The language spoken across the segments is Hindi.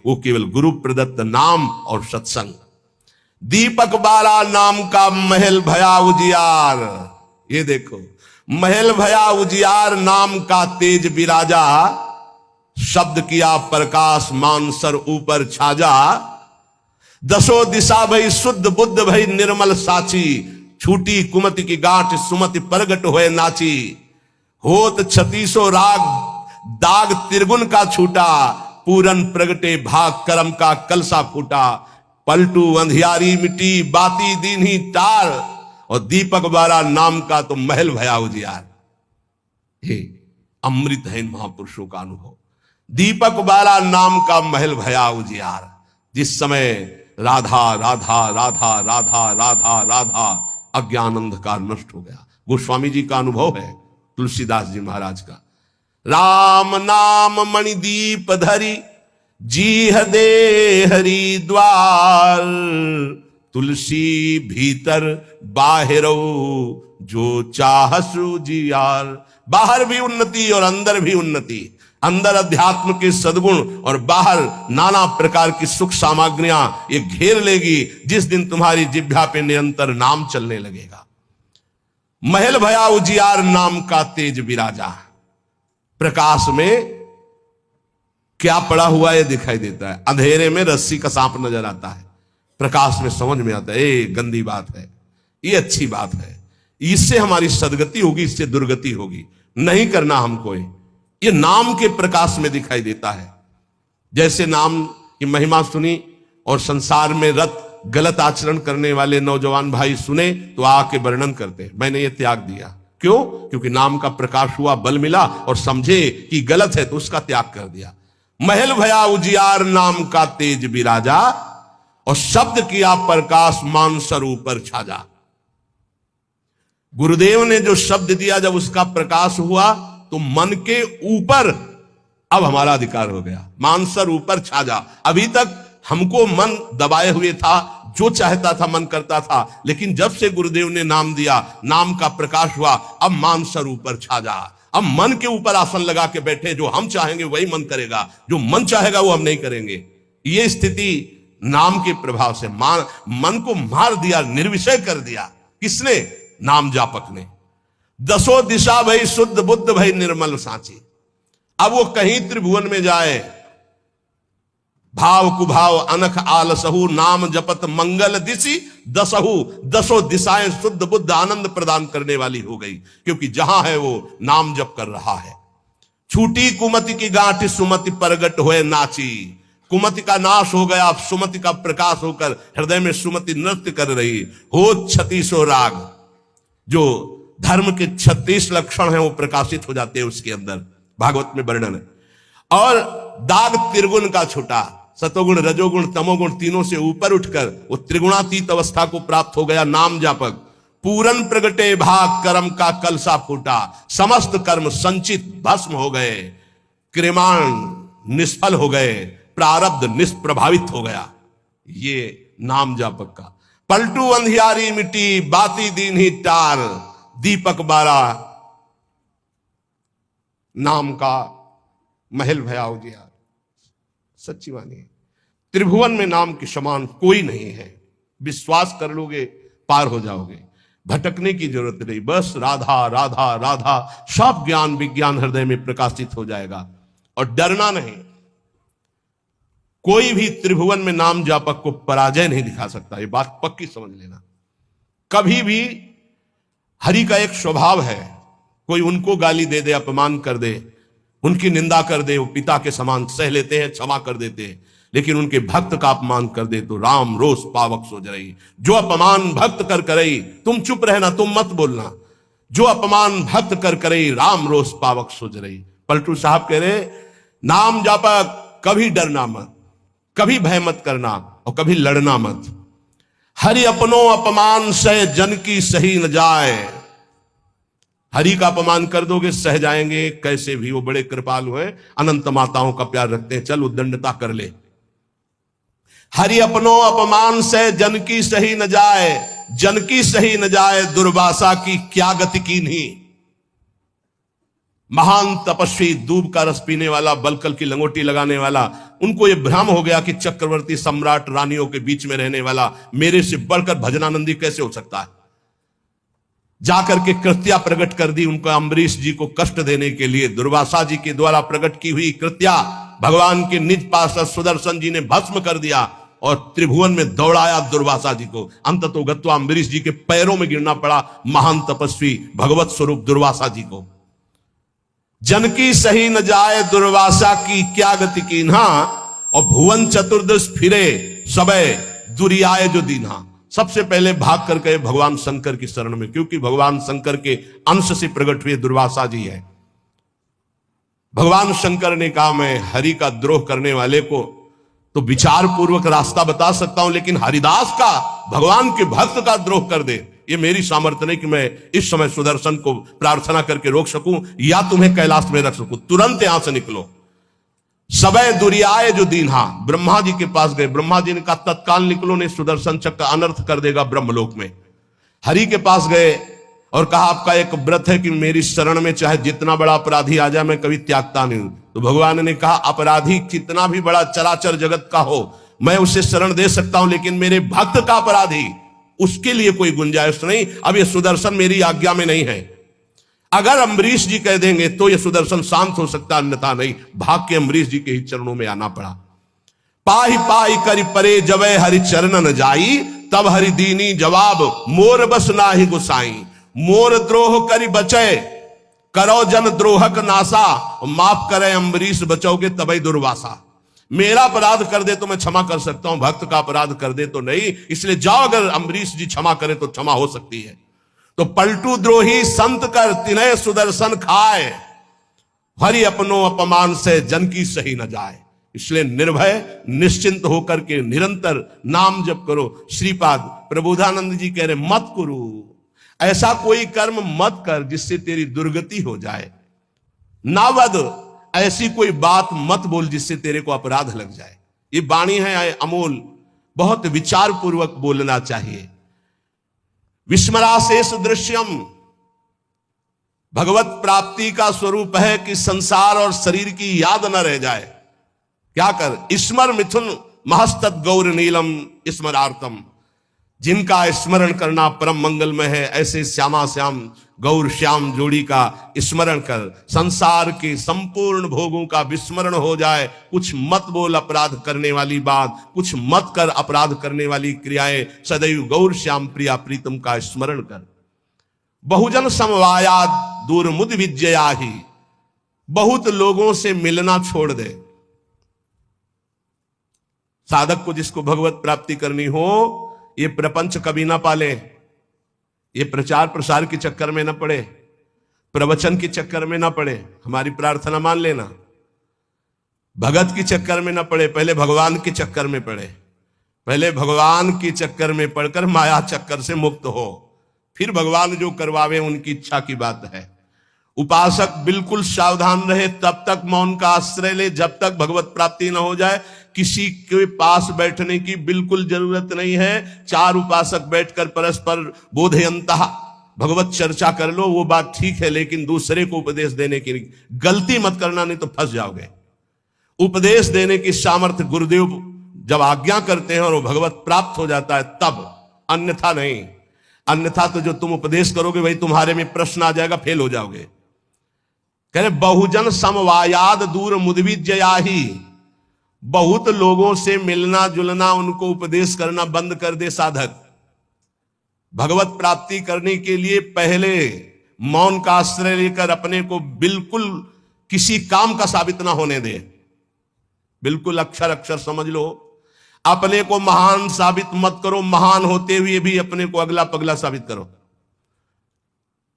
वो केवल गुरु प्रदत्त नाम और सत्संग। दीपक बारा नाम का महल भया उजियार, ये देखो, महल भया उजियार नाम का तेज बिराजा, शब्द किया प्रकाश मानसर ऊपर छाजा, दसों दिशा भई शुद्ध बुद्ध भई निर्मल साची, छूटी कुमति की गांठ सुमति प्रगट होए नाची, होत 36 राग दाग त्रिगुण का छूटा, पूरन प्रगटे भाग करम का कलसा फूटा, पलटू अंधियारी मिटी बाती दीन्ही टार, और दीपक बारा नाम का तो महल भया उजियार। हे अमृत है इन महापुरुषों का अनुभव। दीपक बारा नाम का महल भया उजियार। जिस समय राधा राधा राधा राधा राधा राधा अज्ञान अंधकार नष्ट हो गया। गोस्वामी जी का अनुभव है, तुलसीदास जी महाराज का। राम नाम मणिदीप धरी जीह दे हरि द्वार, तुलसी भीतर बाहरो जो चाहसु जियार। बाहर भी उन्नति और अंदर भी उन्नति, अंदर अध्यात्म के सद्गुण और बाहर नाना प्रकार की सुख सामग्रियां ये घेर लेगी जिस दिन तुम्हारी जिह्वा पे निरंतर नाम चलने लगेगा। महल भया उजियार नाम का तेज विराजा। प्रकाश में क्या पड़ा हुआ ये दिखाई देता है, अंधेरे में रस्सी का सांप नजर आता है, प्रकाश में समझ में आता है ये गंदी बात है, ये अच्छी बात है, इससे हमारी सदगति होगी, इससे दुर्गति होगी, नहीं करना हमको। ये नाम के प्रकाश में दिखाई देता है। जैसे नाम की महिमा सुनी और संसार में रत गलत आचरण करने वाले नौजवान भाई सुने तो आके वर्णन करते, मैंने ये त्याग दिया। क्यों? क्योंकि नाम का प्रकाश हुआ, बल मिला और समझे कि गलत है तो उसका त्याग कर दिया। महल भया उजियार नाम का तेज विराजा, और शब्द किया प्रकाश मानसर ऊपर छाजा। गुरुदेव ने जो शब्द दिया, जब उसका प्रकाश हुआ तो मन के ऊपर अब हमारा अधिकार हो गया, मानसर ऊपर छाजा। अभी तक हमको मन दबाए हुए था, जो चाहता था मन करता था, लेकिन जब से गुरुदेव ने नाम दिया, नाम का प्रकाश हुआ, अब मानसर ऊपर छाजा। अब मन के ऊपर आसन लगा के बैठे, जो हम चाहेंगे वही मन करेगा, जो मन चाहेगा वो हम नहीं करेंगे। ये स्थिति नाम के प्रभाव से मन को मार दिया, निर्विषय कर दिया। किसने? नाम जापक ने। दसों दिशा भई शुद्ध बुद्ध भई निर्मल साची। अब वो कहीं त्रिभुवन में जाए, भाव कुभाव अनख आलसहु, नाम जपत मंगल दिशि दसहु। दसों दिशाएं शुद्ध बुद्ध आनंद प्रदान करने वाली हो गई, क्योंकि जहां है वो नाम जप कर रहा है। छूटी कुमति की गांठ सुमति प्रगट होए नाची। कुमति का नाश हो गया, अब सुमति का प्रकाश होकर हृदय में सुमति नृत्य कर रही। हो 36 राग, जो धर्म के 36 लक्षण हैं वो प्रकाशित हो जाते हैं उसके अंदर, भागवत में वर्णन है। और दाग त्रिगुण का छूटा, सतोगुण रजोगुण तमोगुण तीनों से ऊपर उठकर वो त्रिगुणातीत अवस्था को प्राप्त हो गया नाम जापक। पूरन प्रगटे भाग करम का कलसा फूटा, समस्त कर्म संचित भस्म हो गए, क्रिमाण निष्फल हो गए, प्रारब्ध निष्प्रभावित हो गया। ये नाम जापक का। पलटू अंधियारी मिट्टी बाती दीन्ही टार, दीपक बारा नाम का महल भया उजियार। सच्ची वाणी है, त्रिभुवन में नाम के समान कोई नहीं है। विश्वास कर लोगे पार हो जाओगे, भटकने की जरूरत नहीं। बस राधा राधा राधा, सब ज्ञान विज्ञान हृदय में प्रकाशित हो जाएगा। और डरना नहीं, कोई भी त्रिभुवन में नाम जापक को पराजय नहीं दिखा सकता, ये बात पक्की समझ लेना। कभी भी हरि का एक स्वभाव है, कोई उनको गाली दे दे, अपमान कर दे, उनकी निंदा कर दे, वो पिता के समान सह लेते हैं, क्षमा कर देते हैं। लेकिन उनके भक्त का अपमान कर दे तो राम रोष पावक सो जरई। जो अपमान भक्त कर करई, तुम चुप रहना, तुम मत बोलना। जो अपमान भक्त कर करई, राम रोष पावक सो जरई। पलटू साहब कह रहे, नाम जापक कभी डरना मत, कभी भय मत करना और कभी लड़ना मत। हरि अपनो अपमान सह जन की सही न जाए। हरि का अपमान कर दोगे सह जाएंगे, कैसे भी, वो बड़े कृपालु हैं, अनंत माताओं का प्यार रखते हैं, चल उद्दंडता कर ले। हरि अपनो अपमान से जन की सही न जाए, जन की सही न जाए, दुर्वासा की क्या गति की नहीं। महान तपस्वी, दूब का रस पीने वाला, बलकल की लंगोटी लगाने वाला, उनको यह भ्रम हो गया कि चक्रवर्ती सम्राट रानियों के बीच में रहने वाला मेरे से बढ़कर भजनानंदी कैसे हो सकता है। जाकर के कृत्या प्रकट कर दी उनको, अम्बरीश जी को कष्ट देने के लिए दुर्वासा जी के द्वारा प्रकट की हुई कृत्या भगवान के निज पार्षद सुदर्शन जी ने भस्म कर दिया और त्रिभुवन में दौड़ाया दुर्वासा जी को। अंततो गत्वा अम्बरीश जी के पैरों में गिरना पड़ा महान तपस्वी भगवत स्वरूप दुर्वासा जी को। जनकी सही न जाए दुर्वासा की क्या गति कीन्हा, और भुवन चतुर्दश फिरे सबे दुरियाए जो दीन्हा। सबसे पहले भाग कर गए भगवान शंकर की शरण में, क्योंकि भगवान शंकर के अंश से प्रकट हुए दुर्वासा जी है। भगवान शंकर ने कहा मैं हरि का द्रोह करने वाले को तो विचार पूर्वक रास्ता बता सकता हूं, लेकिन हरिदास का, भगवान के भक्त का द्रोह कर दे, ये मेरी सामर्थ्य नहीं कि मैं इस समय सुदर्शन को प्रार्थना करके रोक सकूं या तुम्हें कैलाश में रख सकूं। तुरंत यहां से निकलो। सबे दुरियाए जो दीन्हा, ब्रह्मा जी के पास गए। ब्रह्मा जी ने कहा तत्काल निकलो, नहीं सुदर्शन चक्र अनर्थ कर देगा ब्रह्मलोक में। हरि के पास गए और कहा आपका एक व्रत है कि मेरी शरण में चाहे जितना बड़ा अपराधी आ जाए मैं कभी त्यागता नहीं हूं। तो भगवान ने कहा अपराधी कितना भी बड़ा चराचर जगत का हो मैं उसे शरण दे सकता हूं, लेकिन मेरे भक्त का अपराधी, उसके लिए कोई गुंजाइश नहीं। अब ये सुदर्शन मेरी आज्ञा में नहीं है। अगर अम्बरीश जी कह देंगे तो ये सुदर्शन शांत हो सकता, अन्यथा नहीं। भाग के अम्बरीश जी के ही चरणों में आना पड़ा। पाही पाही करी परे जबे हरि चरण न जाई, तब हरि दीनी जवाब मोर बस नाही गुसाई। मोर द्रोह करी बचे करो जन द्रोहक नासा, माफ करे अम्बरीश बचोगे तबई दुर्वासा। मेरा अपराध कर दे तो मैं क्षमा कर सकता हूं, भक्त का अपराध कर दे तो नहीं। इसलिए जाओ, अगर अम्बरीश जी क्षमा करें तो क्षमा हो सकती है। तो पलटू द्रोही संत कर तिन्हे सुदर्शन खाए, हरि अपनो अपमान से जन की सही न जाए। इसलिए निर्भय निश्चिंत होकर के निरंतर नाम जप करो। श्रीपाद प्रबोधानंद जी कह रहे मत करो, ऐसा कोई कर्म मत कर जिससे तेरी दुर्गति हो जाए। नावद, ऐसी कोई बात मत बोल जिससे तेरे को अपराध लग जाए। ये वाणी है अमोल, बहुत विचार पूर्वक बोलना चाहिए। विस्मराशेष दृश्यम, भगवत प्राप्ति का स्वरूप है कि संसार और शरीर की याद न रह जाए। क्या कर, स्मर मिथुन महस्तत् गौर नीलम स्मरार्थम। जिनका स्मरण करना परम मंगलमय है, ऐसे श्यामा श्याम गौर श्याम जोड़ी का स्मरण कर। संसार के संपूर्ण भोगों का विस्मरण हो जाए। कुछ मत बोल अपराध करने वाली बात, कुछ मत कर अपराध करने वाली क्रियाएं। सदैव गौर श्याम प्रिया प्रीतम का स्मरण कर। बहुजन समवायाद दूर मुद विजया ही, बहुत लोगों से मिलना छोड़ दे। साधक को जिसको भगवत प्राप्ति करनी हो, ये प्रपंच कभी ना पाले, ये प्रचार प्रसार के चक्कर में ना पड़े, प्रवचन के चक्कर में ना पड़े। हमारी प्रार्थना मान लेना, भगत के चक्कर में ना पड़े, पहले भगवान के चक्कर में पड़े। पहले भगवान के चक्कर में पड़कर माया चक्कर से मुक्त हो, फिर भगवान जो करवावे उनकी इच्छा की बात है। उपासक बिल्कुल सावधान रहे, तब तक मौन का आश्रय ले जब तक भगवत प्राप्ति न हो जाए। किसी के पास बैठने की बिल्कुल जरूरत नहीं है। चार उपासक बैठकर परस्पर बोधयंतः भगवत चर्चा कर लो, वो बात ठीक है, लेकिन दूसरे को उपदेश देने की गलती मत करना, नहीं तो फंस जाओगे। उपदेश देने की सामर्थ्य गुरुदेव जब आज्ञा करते हैं और वो भगवत प्राप्त हो जाता है तब, अन्यथा नहीं। अन्यथा तो जो तुम उपदेश करोगे वही तुम्हारे में प्रश्न आ जाएगा, फेल हो जाओगे। कह रहे बहुजन समवायाद दूर मुदविजया ही, बहुत लोगों से मिलना जुलना, उनको उपदेश करना बंद कर दे साधक। भगवत प्राप्ति करने के लिए पहले मौन का आश्रय लेकर अपने को बिल्कुल किसी काम का साबित ना होने दे। बिल्कुल अक्षर अक्षर समझ लो। अपने को महान साबित मत करो, महान होते हुए भी अपने को अगला पगला साबित करो।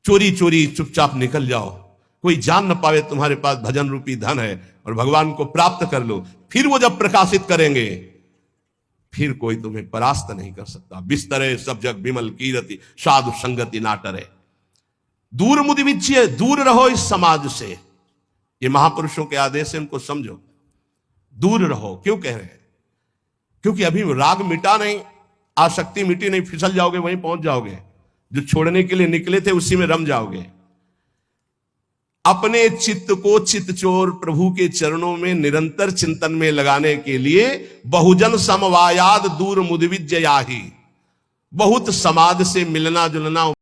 चोरी चोरी चुपचाप निकल जाओ, कोई जान न पावे तुम्हारे पास भजन रूपी धन है, और भगवान को प्राप्त कर लो। फिर वो जब प्रकाशित करेंगे फिर कोई तुम्हें परास्त नहीं कर सकता। बिस्तरे सब जग विमल कीरति, साधु संगति नाटरे। दूर मुदि विच्य, दूर रहो इस समाज से। ये महापुरुषों के आदेश है, उनको समझो। दूर रहो, क्यों कह रहे हैं? क्योंकि अभी राग मिटा नहीं, आसक्ति मिटी नहीं, फिसल जाओगे, वहीं पहुंच जाओगे। जो छोड़ने के लिए निकले थे उसी में रम जाओगे। अपने चित्त को चित्तचोर प्रभु के चरणों में निरंतर चिंतन में लगाने के लिए बहुजन समवायाद दूर मुदविज्य याही, बहुत समाज से मिलना जुलना